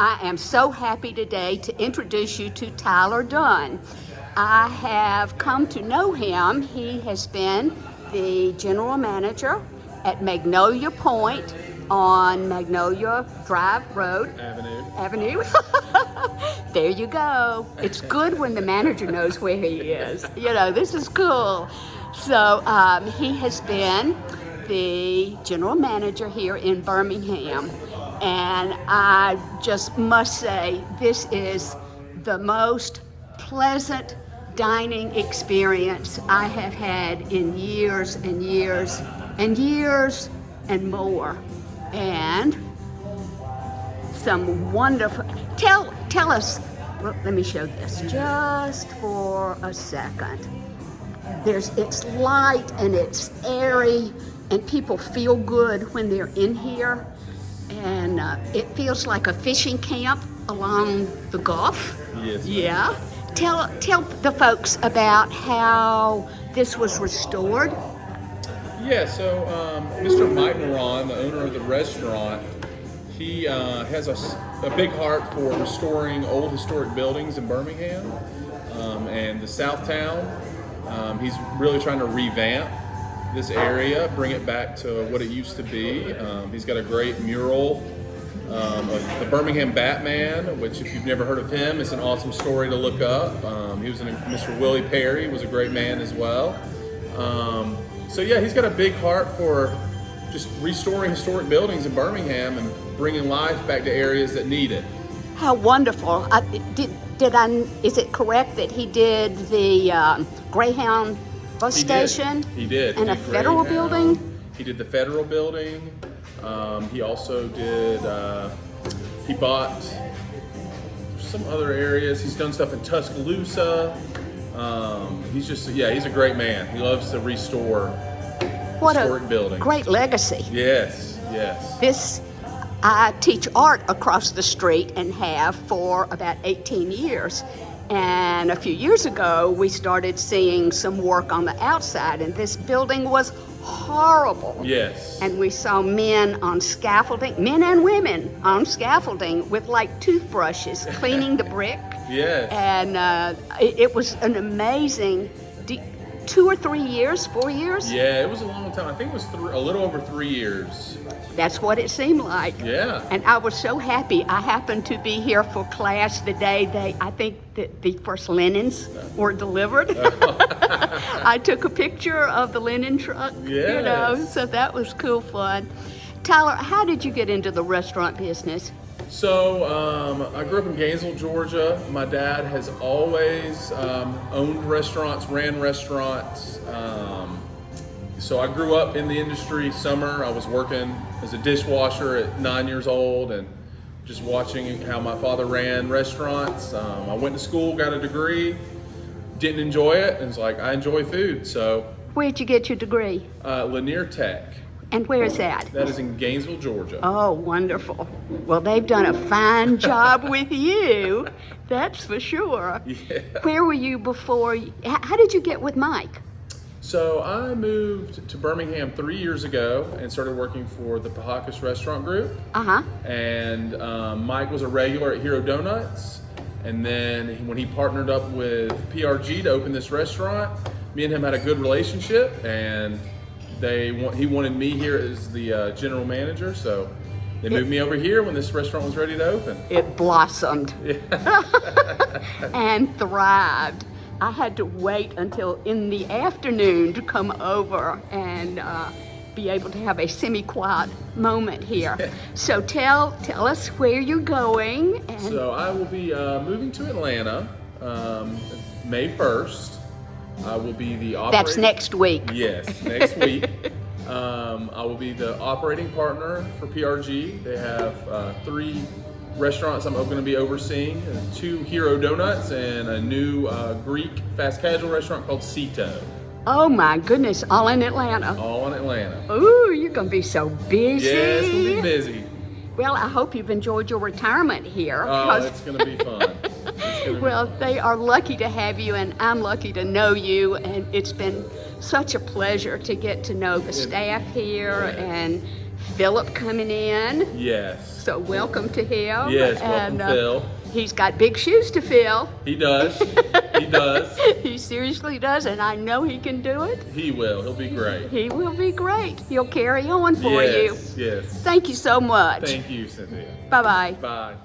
I am so happy today to introduce you to Tyler Dunn. I have come to know him. He has been the general manager at Magnolia Point on Magnolia Drive Road. Avenue. There you go. It's good when the manager knows where he is. You know, this is cool. So he has been the general manager here in Birmingham. And I just must say, this is the most pleasant dining experience I have had in years and years and years and more. And some wonderful, tell us, well, let me show this just for a second. It's light and it's airy and people feel good when they're in here. And it feels like a fishing camp along the Gulf. Yes. Yeah. Tell the folks about how this was restored. Yeah, so Mr. Mike Mouron, the owner of the restaurant, he has a big heart for restoring old historic buildings in Birmingham and the South Town. He's really trying to revamp this area, bring it back to what it used to be. He's got a great mural of the Birmingham Batman, which if you've never heard of him, it's an awesome story to look up. He was Mr. Willie Perry, was a great man as well. So yeah, he's got a big heart for just restoring historic buildings in Birmingham and bringing life back to areas that need it. How wonderful. Is it correct that he did the Greyhound bus station? He did. And a federal building? He did the federal building. He also did, he bought some other areas. He's done stuff in Tuscaloosa. He's a great man. He loves to restore historic buildings. Great legacy. Yes. I teach art across the street and have for about 18 years. And a few years ago, we started seeing some work on the outside, and this building was horrible. Yes. And we saw men on scaffolding, men and women on scaffolding with like toothbrushes cleaning the brick. Yes. And it was an amazing 2 or 3 years, 4 years? Yeah, it was a long time. I think it was a little over 3 years. That's what it seemed like. Yeah. And I was so happy. I happened to be here for class the day I think that the first linens were delivered. I took a picture of the linen truck, Yes. So that was cool fun. Tyler, how did you get into the restaurant business? So I grew up in Gainesville, Georgia. My dad has always owned restaurants, ran restaurants. So I grew up in the industry. Summer, I was working as a dishwasher at 9 years old and just watching how my father ran restaurants. I went to school, got a degree, didn't enjoy it, and was like, I enjoy food. So Where'd you get your degree? Lanier Tech. And where is that? That is in Gainesville, Georgia. Oh, wonderful. Well, they've done a fine job with you, that's for sure. Yeah. Where were you before? How did you get with Mike? So I moved to Birmingham 3 years ago and started working for the Pihakis Restaurant Group. Uh-huh. And Mike was a regular at Hero Doughnuts. And then when he partnered up with PRG to open this restaurant, me and him had a good relationship, and he wanted me here as the general manager. So they moved me over here when this restaurant was ready to open. It blossomed and thrived. I had to wait until in the afternoon to come over and be able to have a semi-quiet moment here. So tell us where you're going. And so I will be moving to Atlanta May 1st. I will be the operating... That's next week. Yes, next week. I will be the operating partner for PRG. They have 3 restaurants I'm going to be overseeing, 2 Hero Doughnuts and a new Greek fast casual restaurant called Psito. Oh my goodness, all in Atlanta. All in Atlanta. Ooh, you're going to be so busy. Yeah, it's going to be busy. Well, I hope you've enjoyed your retirement here. Oh, it's going to be fun. Well, they are lucky to have you, and I'm lucky to know you, and it's been such a pleasure to get to know the staff here and Philip coming in. Yes. So welcome to him. Yes, welcome, Phil. He's got big shoes to fill. He does. He does. He seriously does, and I know he can do it. He will. He'll be great. He will be great. He'll carry on for you. Yes. Thank you so much. Thank you, Cynthia. Bye-bye. Bye.